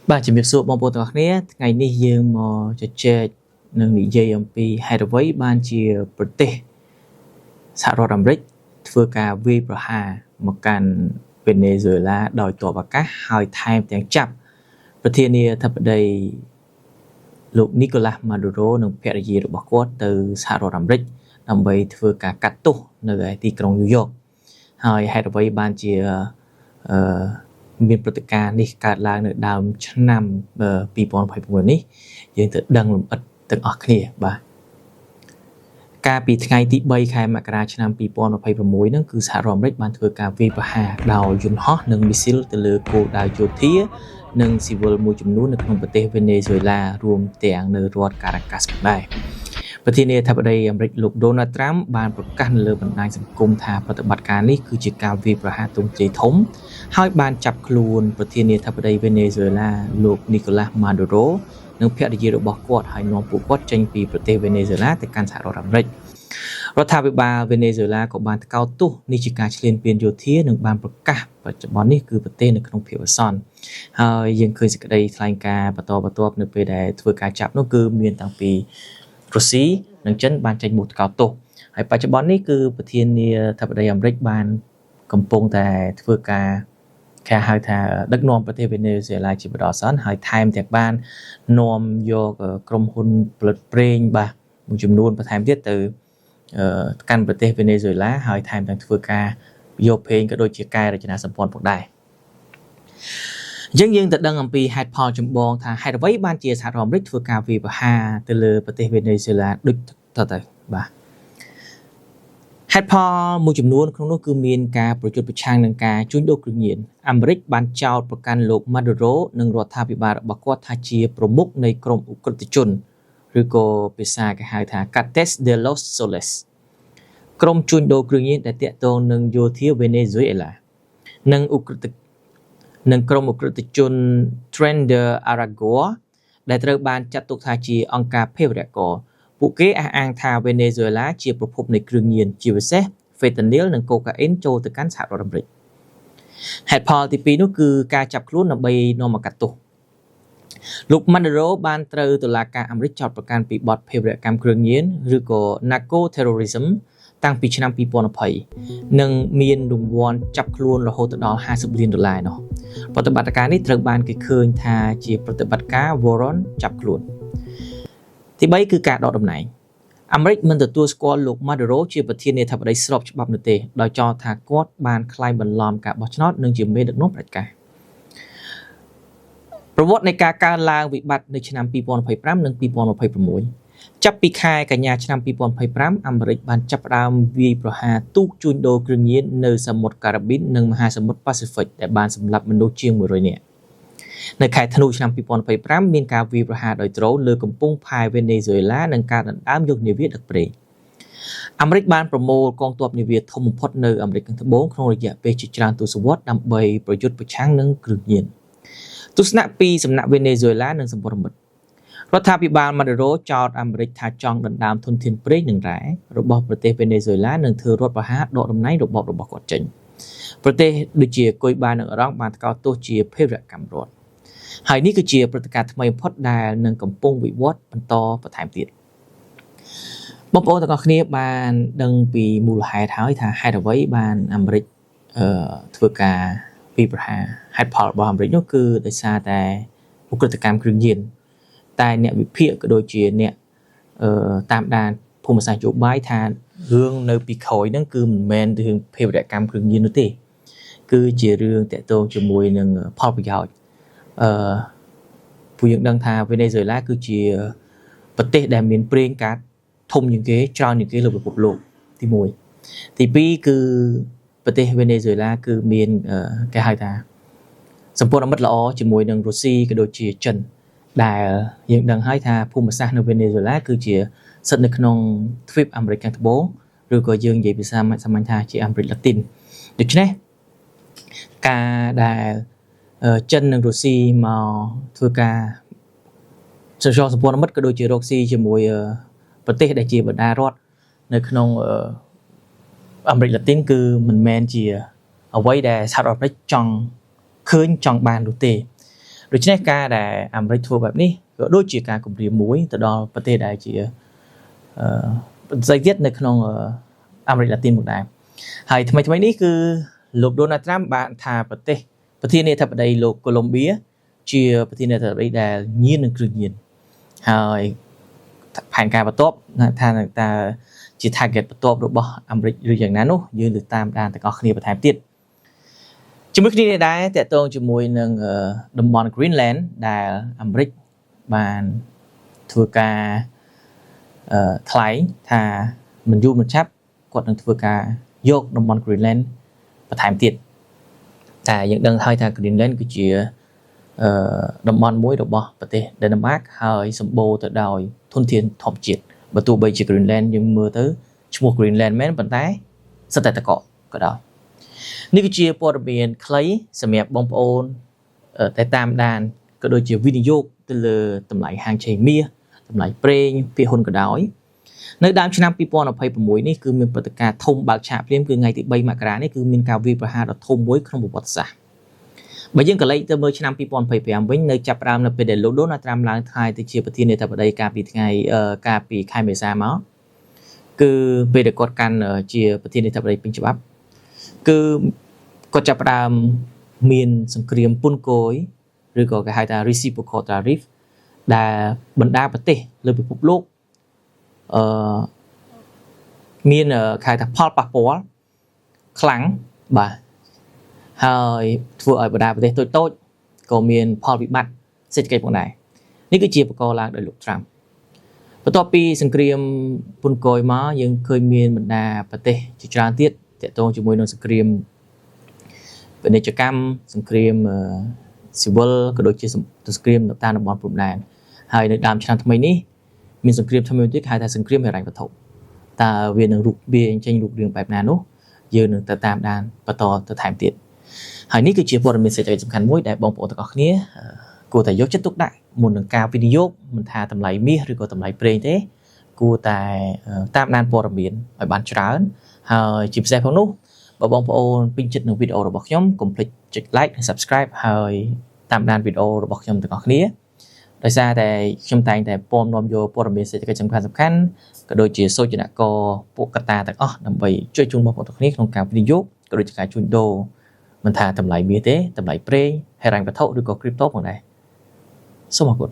បាទជំរាបសួរបងប្អូនទាំងអស់គ្នាថ្ងៃនេះយើងមកជជែកនឹងនិយាយអំពីហេតុអ្វីបានជាប្រទេសសហរដ្ឋអាមេរិកធ្វើការវាយប្រហារមកកាន់វេណេស៊ុយឡាដោយទ័ពអាកាសហើយថែមទាំងចាប់ប្រធានាធិបតីលោកនីកូឡាស់ម៉ាឌូរ៉ូនិងភរិយារបស់គាត់ទៅសហរដ្ឋអាមេរិកដើម្បីធ្វើការកាត់ទោសនៅឯទីក្រុងញូវយ៉កហើយហេតុអ្វីបានជាមានព្រឹត្តិការណ៍នេះកើតឡើងនៅដើមឆ្នាំ2026នេះយើងទៅដឹងលម្អិតទាំងអស់គ្នាបាទកាលពីថ្ងៃទី3ខែមករាឆ្នាំ2026ហ្នឹងគឺសហរដ្ឋអាមេរិកបានធ្វើការវាយប្រហារដោយយន្តហោះនិងមីស៊ីលទៅលើគោលដៅយោធានិងស៊ីវិលមួយចំនួននៅក្នុងប្រទេសវេណេស៊ុយឡារួមទាំងនៅរដ្ឋការ៉ាកាសផងដែរប្រធានាធិបតីអាមេរិកលោក Donald Trump បានប្រកាសនៅលើបណ្ដាញសង្គមថាប្រតិបត្តិការនេះគឺជាការវាយប្រហារទង់ជ័យធំហើយបានចាប់ខ្លួនប្រធានាធិបតីវេណេស៊ុយឡាលោក Nicolas Maduro និងភរិយារបស់គាត់ហើយនាំពួកគាត់ចេញពីប្រទេសវេណេស៊ុយឡាទៅកាន់សហរដ្ឋអាមេរិករដ្ឋាភិបាលវេណេស៊ុយឡាក៏បានថ្កោលទោសនេះជាការឈ្លានពានយោធានិងបានប្រកាសបច្ចុប្បន្ននេះគឺប្រទេសនៅក្នុងភាពអាសន្នហើយយើងឃើញសេចក្តីថ្លែងការណ៍បន្តបន្ទាប់នៅពេលដែលធ្វើការចាប់នោះគឺមានតាំងពីរុស្ស៊ីនិងចិនបានចេញមុខថ្កោលទោសហើយបច្ចុប្បន្ននេះគឺប្រធានាធិបតីអាមេរិកបានកំពុងតែធ្វើការគេហៅថាដឹកនាំប្រទេសវេណេស៊ុយឡាជាបន្តអាសន្នហើយថែមទាំងបាននាំយកក្រុមហ៊ុនផលិតប្រេងបាទមួយចំនួនបន្ថែមទៀតទៅកាន់ប្រទេសវេណេស៊ុយឡាហើយថែមទាំងធ្វើការយកប្រេងក៏ដូចជាកែរចនាសម្ព័ន្ធផងដែរយើងទៅដឹងអំពីហេតុផលចម្បងថាហេតុអ្វីបានជាសហរដ្ឋអាមេរិកធ្វើការវាយប្រហារទៅលើប្រទេសវេណេស៊ុយឡាដូចទៅបាទហេតុផលមួយចំនួនក្នុងនោះគឺមានការប្រយុទ្ធប្រឆាំងនឹងការជួញដូរគ្រឿងញៀនអាមេរិកបានចោទប្រកាន់លោក Maduro និងរដ្ឋាភិបាលរបស់គាត់ថាជាប្រមុខនៃក្រុមឧក្រិដ្ឋជនឬក៏ភាសាគេហៅថា Cartel de los Soles ក្រុមជួញដូរគ្រឿងញៀនដែលតាក់ទងនឹងយោធាវេណេស៊ុយអេឡានិងក្រុមឧក្រិដ្ឋជន Tren de Aragua ដែលត្រូវបានចាត់ទុកថាជាអង្គការភេរវករពួកគេអះអាងថាវេណេស៊ុយឡាជាប្រភពនៃគ្រឿងញៀនជាពិសេស Fentanyl និង Cocaine ចូលទៅកាន់សហរដ្ឋអាមេរិកហេតុផលទី2នោះគឺការចាប់ខ្លួនដើម្បីនាំមកកាត់ទោសលោក Maduro បានត្រូវតុលាការអាមេរិកចោទប្រកាន់ពីបទភេរវកម្មគ្រឿងញៀនឬក៏ Narco Terrorism តាំងពីឆ្នាំ2020និងមានរង្វាន់ចាប់ខ្លួនរហូតដល់$50 លាននោះប្រតិបត្តិការនេះត្រូវបានគេឃើញថាជាប្រតិបត្តិការ Warrant ចាប់ខ្លួនទី3គឺការដកតំណែងអាមេរិកមិនទទួលស្គាល់លោក Maduro ជាប្រធានាធិបតីស្របច្បាប់នោះទេដោយចោទថាគាត់បានក្លែងបន្លំការបោះឆ្នោតនិងជាមេដឹកនាំផ្ដាច់ការប្រវត្តិនៃការកើនឡើងវិបត្តិនៅឆ្នាំ2025និង2026ចាប់ពីខែកញ្ញាឆ្នាំ2025អាមេរិកបានចាប់ផ្ដើមវាយប្រហារទូកជួញដូរគ្រឿងញៀននៅសមុទ្រការ៉ាប៊ីននិងមហាសមុទ្រប៉ាស៊ីហ្វិកដែលបានសម្លាប់មនុស្សជាង100នាក់នៅខែធ្នូឆ្នាំ2025មានការវាយប្រហារដោយដ្រូនលើកំពង់ផែវេណេស៊ុយឡានិងការដណ្ដើមយកនាវាដឹកប្រេងអាមេរិកបានប្រមូលកងទ័ពនាវាធំបំផុតនៅអាមេរិកខាងត្បូងក្នុងរយៈពេលជាច្រើនទសវត្សរ៍ដើម្បីប្រយុទ្ធប្រឆាំងនឹងគ្រឿងញៀនទស្សនៈពីសំណាក់វេណេស៊ុយឡានិងសម្ព័ន្ធមិត្តរដ្ឋាភិបាល Maduro ចោទអាមេរិកថាចង់ដណ្ដើមធនធានប្រេងនិងរ៉ែរបស់ប្រទេសវេណេស៊ុយឡានិងធ្វើរដ្ឋប្រហារដកតំណែងរបបរបស់គាត់ចេញប្រទេសដូចជាគុយបានិងអ៊ឺរ៉ង់បានថ្កោលទោសជាភេរវកម្មរដ្ឋហើយនេះគឺជាព្រឹត្តិការណ៍ថ្មីបំផុតដែលនឹងកំពុងវិវត្តបន្តបន្ថែមទៀតបងប្អូនទាំងអស់គ្នាបានដឹងពីមូលហេតុហើយថាហេតុអ្វីបានអាមេរិកធ្វើការវាយប្រហារហេតុផលរបស់អាមេរិកនោះគឺដោយសារតែឧក្រិដ្ឋកម្មគ្រឿងញៀនតែអ្នកវិភាគក៏ដូចជាអ្នកតាមដានភូមិសាស្ត្រនយោបាយថារឿងនៅពីក្រោយហ្នឹងគឺមិនមែនរឿងភេរវកម្មគ្រឿងញៀននោះទេគឺជារឿងតាក់ទងជាមួយនឹងផលប្រយោជន៍ពួកយើងដឹងថាវេណេស៊ុយឡាគឺជាប្រទេសដែលមានប្រេងកាតធំជាងគេច្រើនជាងគេលើពិភពលោកទី1ទី2គឺប្រទេសវេណេស៊ុយឡាគឺមានគេហៅថាសម្ព័ន្ធមិត្តល្អជាមួយនឹងរុស្ស៊ីក៏ដូចជាចិនដែលយើងដឹងហើយថាភូមិសាស្ត្រនៅវេណេស៊ុយឡាគឺជាស្ថិតនៅក្នុងទ្វីបអាមេរិកខាងត្បូងឬក៏យើងនិយាយភាសាសាមញ្ញថាជាអាមេរិកឡាទីនដូច្នេះការដែលចិននិងរុស្ស៊ីមកធ្វើការសម្ព័ន្ធមិត្តក៏ដូចជារកស៊ីជាមួយប្រទេសដែលជាបណ្ដារដ្ឋនៅក្នុងអាមេរិកឡាទីនគឺមិនមែនជាអ្វីដែលសហរដ្ឋអាមេរិកចង់ឃើញចង់បាននោះទេ ដូច្នេះការដែលអាមេរិកធ្វើបែបនេះក៏ដូចជាការគំរាមមួយទៅដល់ប្រទេសដែលជាប្រទេសទៀតនៅក្នុងអាមេរិកឡាទីនមកដែរហើយថ្មីនេះគឺលោក Donald Trump បានថាប្រធានាធិបតីលោកកូឡុំបៀជាប្រធានាធិបតីដែលញៀននឹងគ្រឿងញៀនហើយផែនការបន្ទាប់ថាតើជា target បន្ទាប់របស់អាមេរិកឬយ៉ាងណានោះយើងទៅតាមដានទាំងអស់គ្នាបន្ថែមទៀតជាមួយគ្នានេះដែរតកតងជាមួយនឹងតំបន់ Greenland ដែលអាមេរិកបានធ្វើការថ្លែងថាមិនយូរមិនឆាប់គាត់នឹងធ្វើការយកតំបន់ Greenland បន្ថែមទៀតតែយើងដឹងហើយថា Greenland គឺជាតំបន់មួយរបស់ប្រទេស Denmark ហើយសម្បូរទៅដោយធនធានធម្មជាតិបើទោះបីជា Greenland យើងមើលទៅឈ្មោះ Greenland មែនប៉ុន្តែសិតតែតកក៏ដោយនេះគឺជាព័ត៌មានខ្លីសម្រាប់បងប្អូនតែតាមដានក៏ដូចជាវិនិយោគទៅលើតម្លៃហាងឆេងមាសតម្លៃប្រេងភាគហ៊ុនក៏ដោយនៅដើមឆ្នាំ2026នេះគឺមានព្រឹត្តិការណ៍ធំបើកឆាកភ្លាមគឺថ្ងៃទី3មករានេះគឺមានការវាយប្រហារដ៏ធំមួយក្នុងប្រវត្តិសាស្ត្របើយើងក៏លេចទៅមើលឆ្នាំ2025វិញនៅចាប់ផ្ដើមនៅពេលដែលលោក Donald Trump ឡើងថ្លៃទៅជាប្រធានាធិបតីកាលពីខែមេសាមកគឺពេលដែលគាត់កាន់ជាប្រធានាធិបតីពេញច្បាប់គឺគាត់ចាប់ផ្ដើមមានសង្គ្រាមពន្ធគយឬក៏គេហៅថា reciprocal tariff ដែលបណ្ដាប្រទេសលើពិភពលោកមានគេហៅថាផលប៉ះពាល់ខ្លាំងបាទហើយធ្វើឲ្យបណ្ដាប្រទេសតូចក៏មានផលវិបត្តិសេដ្ឋកិច្ចផងដែរនេះគឺជាបង្កឡើងដោយលោក Trump បន្ទាប់ពីសង្គ្រាមពន្ធគយមកយើងឃើញមានបណ្ដាប្រទេសជាច្រើនទៀតទាក់ទងជាមួយនឹងសង្គ្រាមពាណិជ្ជកម្មសង្គ្រាមស៊ីវិលក៏ដូចជាសង្គ្រាមនៅតាមតំបន់ព្រំដែនហើយនៅដើមឆ្នាំថ្មីនេះមានសង្គ្រាមថ្មីទៀតគេហៅថាសង្គ្រាមហិរញ្ញវត្ថុតើវានឹងចេញរូបរាងបែបណានោះយើងនឹងទៅតាមដានបន្តទៅថែមទៀតហើយនេះគឺជាព័ត៌មានសេដ្ឋកិច្ចសំខាន់មួយដែលបងប្អូនទាំងអស់គ្នាគួរតែយកចិត្តទុកដាក់មុននឹងការវិនិយោគមិនថាតម្លៃមាសឬក៏តម្លៃប្រេងទេគួរតែតាមដានព័ត៌មានឲ្យបានច្រើនហើយជាពិសេសផងនោះបើបងប្អូនពេញចិត្តនឹងវីដេអូរបស់ខ្ញុំកុំភ្លេចចុច like និង subscribe ហើយតាមដានវីដេអូរបស់ខ្ញុំទាំងអស់គ្នាដោយសារតែខ្ញុំតែងតែពំនាំយកព័ត៌មានសេដ្ឋកិច្ចសំខាន់ក៏ដូចជាសូចនាករពួកកត្តាទាំងអស់ដើម្បីជួយជូនបងប្អូនទាំងគ្នាក្នុងការវិនិយោគក៏ដូចជាការជួញដូរមិនថាតម្លៃមាសទេតម្លៃប្រេងហិរញ្ញវត្ថុឬក៏ crypto ផងដែរសូមអរគុណ